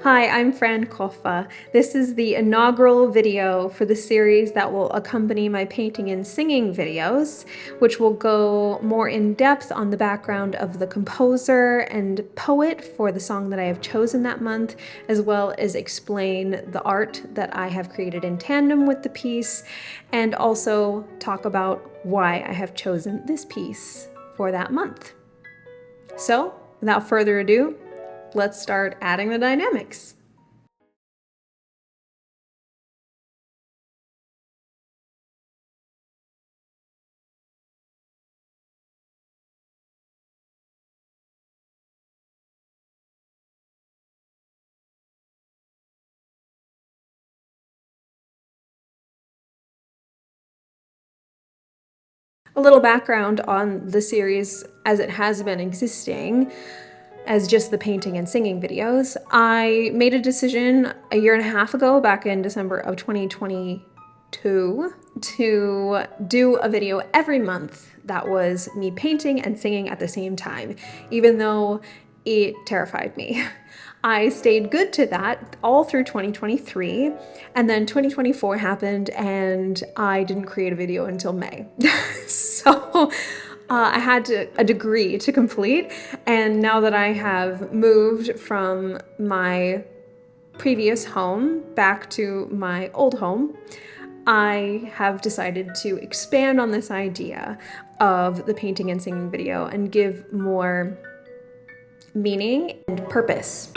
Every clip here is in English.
Hi, I'm Fran Koffa. This is the inaugural video for the series that will accompany my painting and singing videos, which will go more in depth on the background of the composer and poet for the song that I have chosen that month, as well as explain the art that I have created in tandem with the piece, and also talk about why I have chosen this piece for that month. So, without further ado, let's start adding the dynamics. A little background on the series as it has been existing as just the painting and singing videos. I made a decision a year and a half ago, back in December of 2022, to do a video every month that was me painting and singing at the same time, even though it terrified me. I stayed good to that all through 2023, and then 2024 happened and I didn't create a video until May. So I had a degree to complete, and now that I have moved from my previous home back to my old home, I have decided to expand on this idea of the painting and singing video and give more meaning and purpose.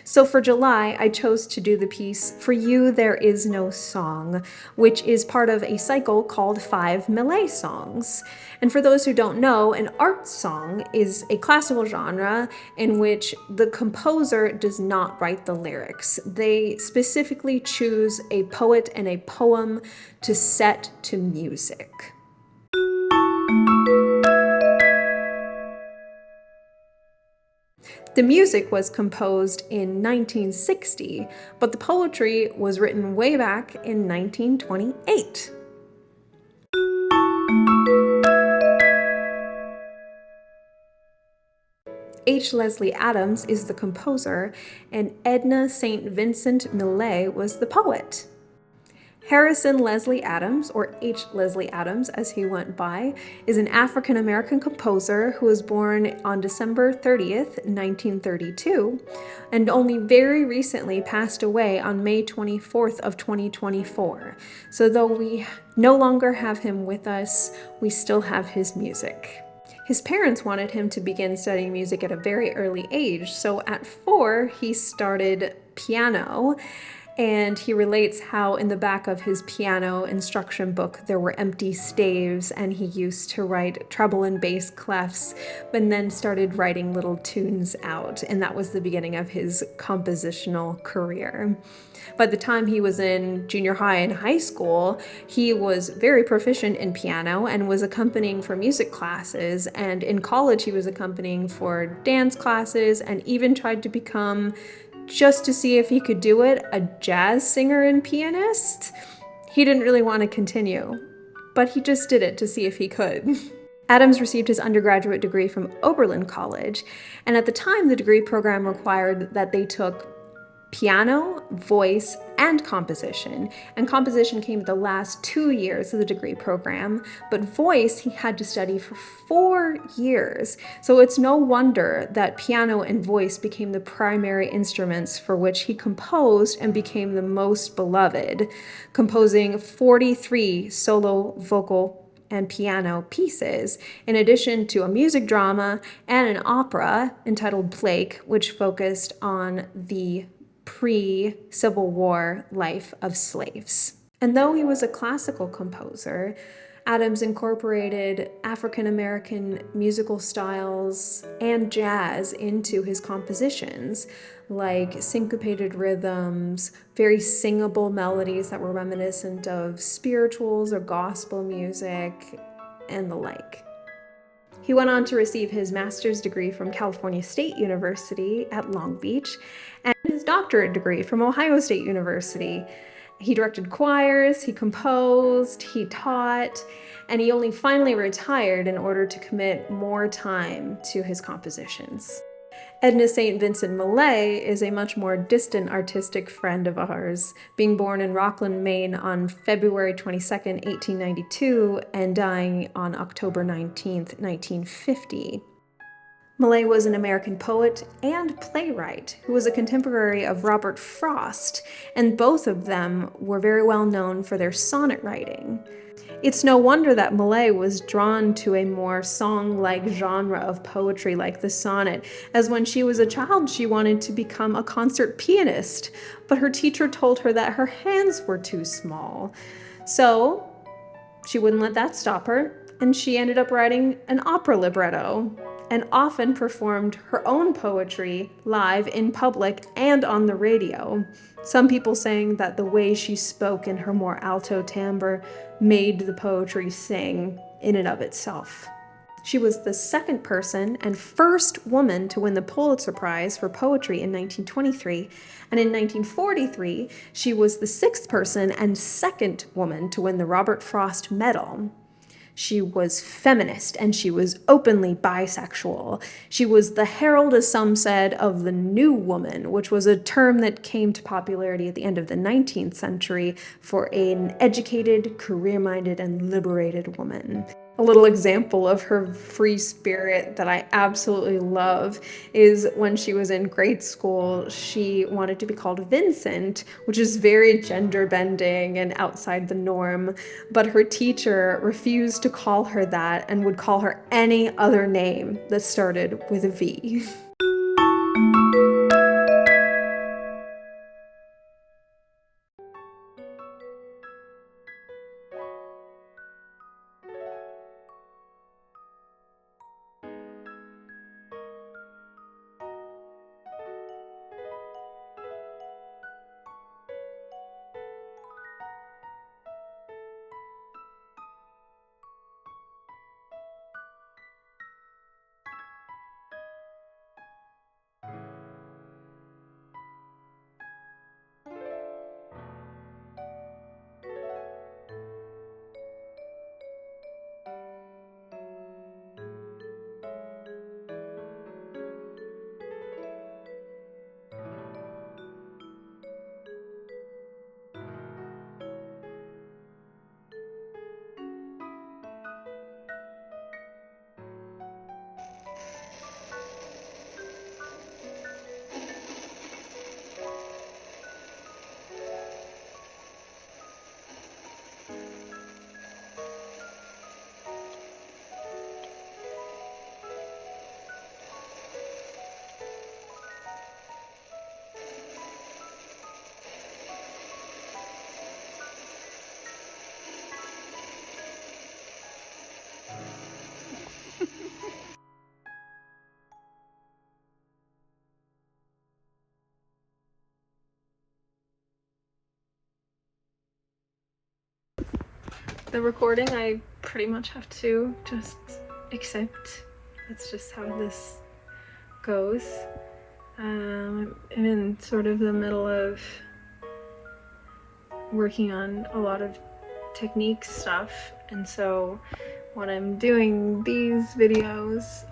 So for July, I chose to do the piece For You There Is No Song, which is part of a cycle called 5 Millet songs. And for those who don't know, an art song is a classical genre in which the composer does not write the lyrics. They specifically choose a poet and a poem to set to music. The music was composed in 1960, but the poetry was written way back in 1928. H. Leslie Adams is the composer, and Edna St. Vincent Millay was the poet. Harrison Leslie Adams, or H. Leslie Adams as he went by, is an African-American composer who was born on December 30th, 1932, and only very recently passed away on May 24th of 2024. So though we no longer have him with us, we still have his music. His parents wanted him to begin studying music at a very early age, so at 4 he started piano. And he relates how in the back of his piano instruction book there were empty staves, and he used to write treble and bass clefs, but then started writing little tunes out, and that was the beginning of his compositional career. By the time he was in junior high and high school, he was very proficient in piano and was accompanying for music classes, and in college he was accompanying for dance classes and even tried to become, just to see if he could do it, a jazz singer and pianist. He didn't really want to continue, but he just did it to see if he could. Adams received his undergraduate degree from Oberlin College, and at the time the degree program required that they took piano, voice, and composition came the last 2 years of the degree program, but voice he had to study for 4 years. So it's no wonder that piano and voice became the primary instruments for which he composed and became the most beloved, composing 43 solo vocal and piano pieces, in addition to a music drama and an opera entitled Blake, which focused on the pre-Civil War life of slaves. And though he was a classical composer, Adams incorporated African-American musical styles and jazz into his compositions, like syncopated rhythms, very singable melodies that were reminiscent of spirituals or gospel music, and the like. He went on to receive his master's degree from California State University at Long Beach and his doctorate degree from Ohio State University. He directed choirs, he composed, he taught, and he only finally retired in order to commit more time to his compositions. Edna St. Vincent Millay is a much more distant artistic friend of ours, being born in Rockland, Maine on February 22nd, 1892, and dying on October 19th, 1950. Millay was an American poet and playwright who was a contemporary of Robert Frost, and both of them were very well known for their sonnet writing. It's no wonder that Millay was drawn to a more song-like genre of poetry like the sonnet, as when she was a child she wanted to become a concert pianist, but her teacher told her that her hands were too small. So she wouldn't let that stop her, and she ended up writing an opera libretto, and often performed her own poetry live in public and on the radio. Some people saying that the way she spoke in her more alto timbre made the poetry sing in and of itself. She was the second person and first woman to win the Pulitzer Prize for poetry in 1923, and in 1943, she was the sixth person and second woman to win the Robert Frost Medal. She was feminist and she was openly bisexual. She was the herald, as some said, of the New Woman, which was a term that came to popularity at the end of the 19th century for an educated, career-minded, and liberated woman. A little example of her free spirit that I absolutely love is when she was in grade school, she wanted to be called Vincent, which is very gender bending and outside the norm, but her teacher refused to call her that and would call her any other name that started with a V. The recording I pretty much have to just accept. That's just how this goes. I'm in sort of the middle of working on a lot of technique stuff, and so when I'm doing these videos,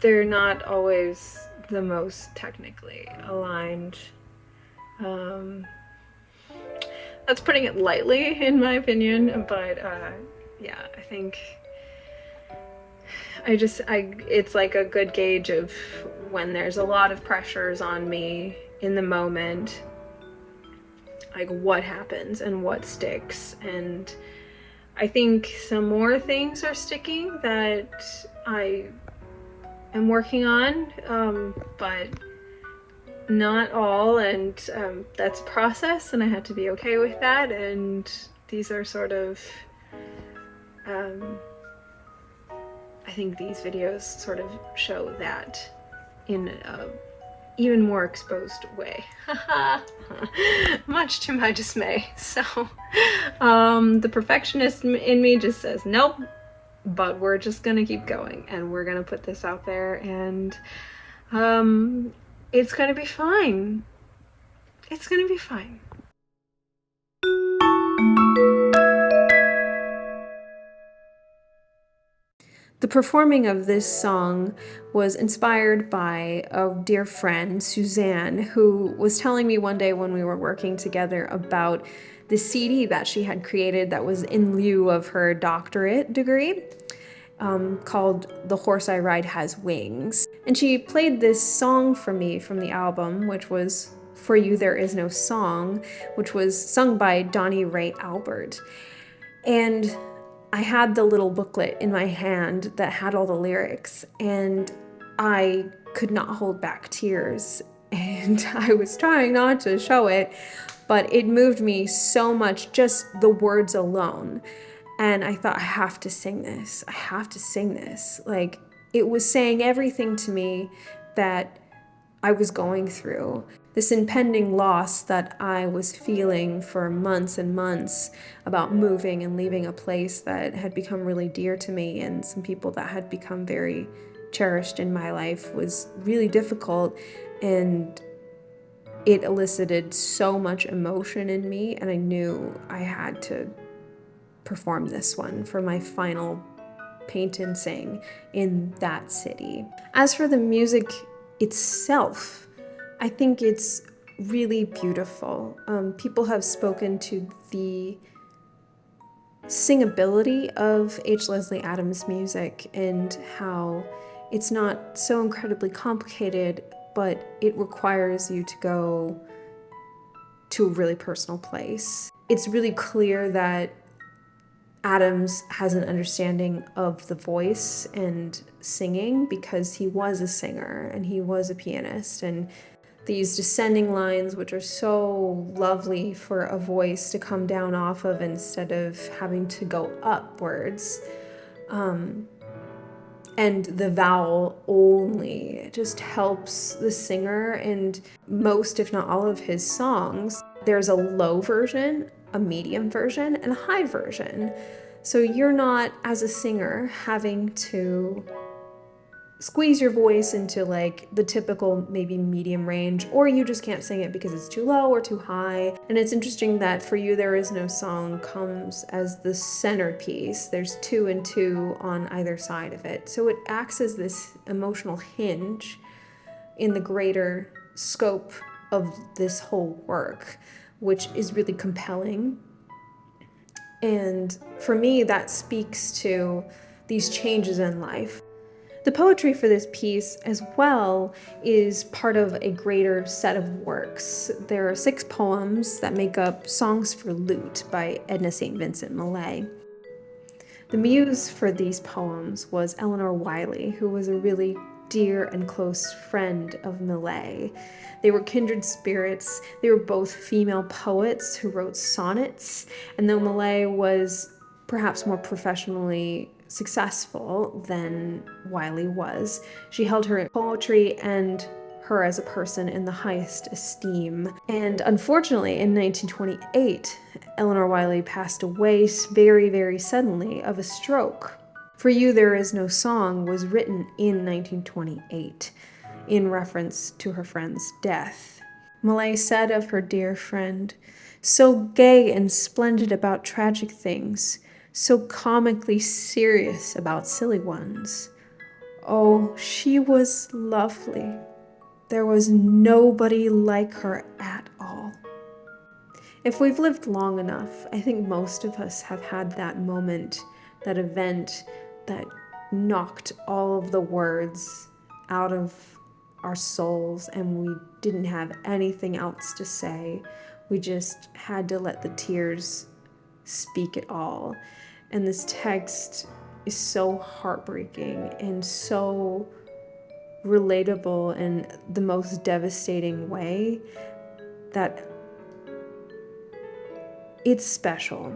they're not always the most technically aligned. That's putting it lightly in my opinion, but yeah, I think it's like a good gauge of when there's a lot of pressures on me in the moment, like what happens and what sticks. And I think some more things are sticking that I am working on, but not all, and that's a process, and I had to be okay with that. And these are sort of I think these videos sort of show that in a even more exposed way. Much to my dismay. So the perfectionist in me just says nope, but we're just gonna keep going and we're gonna put this out there. And It's gonna be fine. It's gonna be fine. The performing of this song was inspired by a dear friend, Suzanne, who was telling me one day when we were working together about the CD that she had created that was in lieu of her doctorate degree, called The Horse I Ride Has Wings. And she played this song for me from the album, which was For You There Is No Song, which was sung by Donnie Ray Albert. And I had the little booklet in my hand that had all the lyrics, and I could not hold back tears. And I was trying not to show it, but it moved me so much, just the words alone. And I thought, I have to sing this. I have to sing this. Like, it was saying everything to me that I was going through. This impending loss that I was feeling for months and months about moving and leaving a place that had become really dear to me and some people that had become very cherished in my life was really difficult, and it elicited so much emotion in me, and I knew I had to perform this one for my final paint and sing in that city. As for the music itself, I think it's really beautiful. People have spoken to the singability of H. Leslie Adams' music and how it's not so incredibly complicated, but it requires you to go to a really personal place. It's really clear that Adams has an understanding of the voice and singing because he was a singer and he was a pianist, and these descending lines, which are so lovely for a voice to come down off of instead of having to go upwards, and the vowel only, it just helps the singer. And most, if not all, of his songs, there's a low version, a medium version, and a high version. So you're not, as a singer, having to squeeze your voice into like the typical maybe medium range, or you just can't sing it because it's too low or too high. And it's interesting that For You There Is No Song comes as the centerpiece. There's 2 and 2 on either side of it. So it acts as this emotional hinge in the greater scope of this whole work, which is really compelling. And for me, that speaks to these changes in life. The poetry for this piece as well is part of a greater set of works. There are 6 poems that make up Songs for Lute by Edna St. Vincent Millay. The muse for these poems was Eleanor Wiley, who was a really dear and close friend of Millay. They were kindred spirits. They were both female poets who wrote sonnets, and though Millay was perhaps more professionally successful than Wiley was, she held her poetry and her as a person in the highest esteem. And unfortunately, in 1928, Eleanor Wiley passed away very, very suddenly of a stroke. For You There Is No Song was written in 1928 in reference to her friend's death. Millay said of her dear friend, "So gay and splendid about tragic things, so comically serious about silly ones. Oh, she was lovely. There was nobody like her at all." If we've lived long enough, I think most of us have had that moment, that event that knocked all of the words out of our souls and we didn't have anything else to say. We just had to let the tears speak it all. And this text is so heartbreaking and so relatable in the most devastating way that it's special.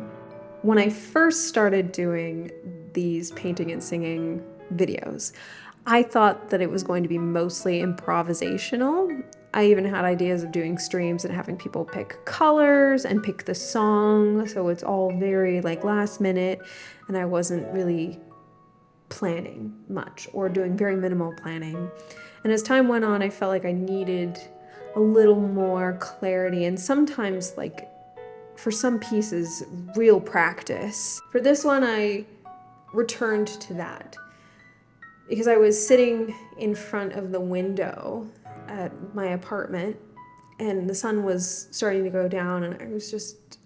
When I first started doing these painting and singing videos, I thought that it was going to be mostly improvisational. I even had ideas of doing streams and having people pick colors and pick the song, so it's all very like last minute, and I wasn't really planning much or doing very minimal planning. And as time went on, I felt like I needed a little more clarity and sometimes, like, for some pieces, real practice. For this one, I returned to that because I was sitting in front of the window at my apartment and the sun was starting to go down, and I was just,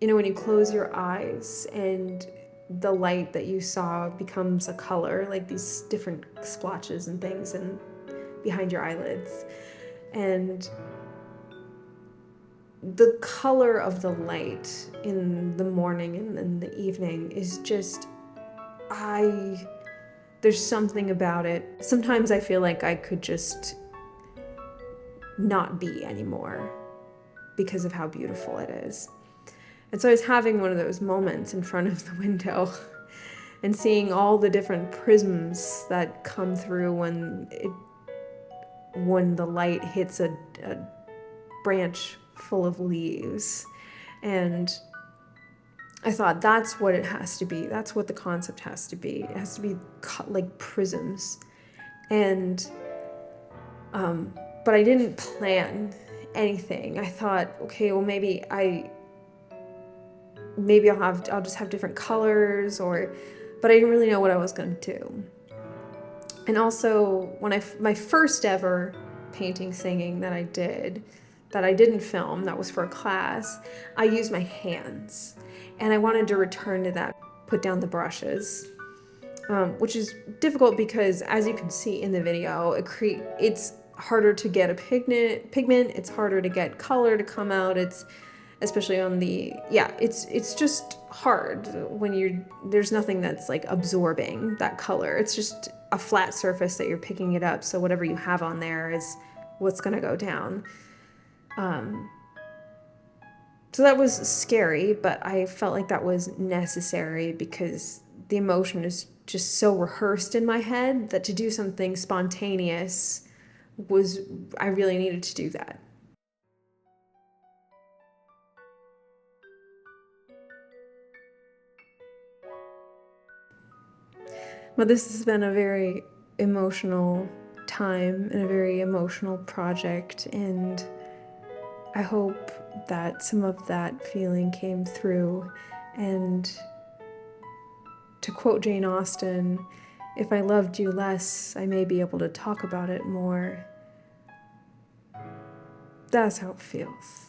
you know, when you close your eyes and the light that you saw becomes a color, like these different splotches and things and behind your eyelids. And the color of the light in the morning and in the evening is just, there's something about it. Sometimes I feel like I could just not be anymore because of how beautiful it is. And so I was having one of those moments in front of the window and seeing all the different prisms that come through when the light hits a branch full of leaves. And I thought, that's what it has to be. That's what the concept has to be. It has to be like prisms. And but I didn't plan anything. I thought, okay, well, maybe I'll just have different colors, but I didn't really know what I was going to do. And also, when my first ever painting singing that I didn't film, that was for a class, I used my hands. And I wanted to return to that, put down the brushes, which is difficult because, as you can see in the video, it's harder to get a pigment, it's harder to get color to come out, especially on it's just hard when there's nothing that's like absorbing that color. It's just a flat surface that you're picking it up, so whatever you have on there is what's gonna go down. So that was scary, but I felt like that was necessary because the emotion is just so rehearsed in my head that to do something spontaneous I really needed to do that. Well, this has been a very emotional time and a very emotional project, and I hope that some of that feeling came through. And to quote Jane Austen, if I loved you less, I may be able to talk about it more. That's how it feels.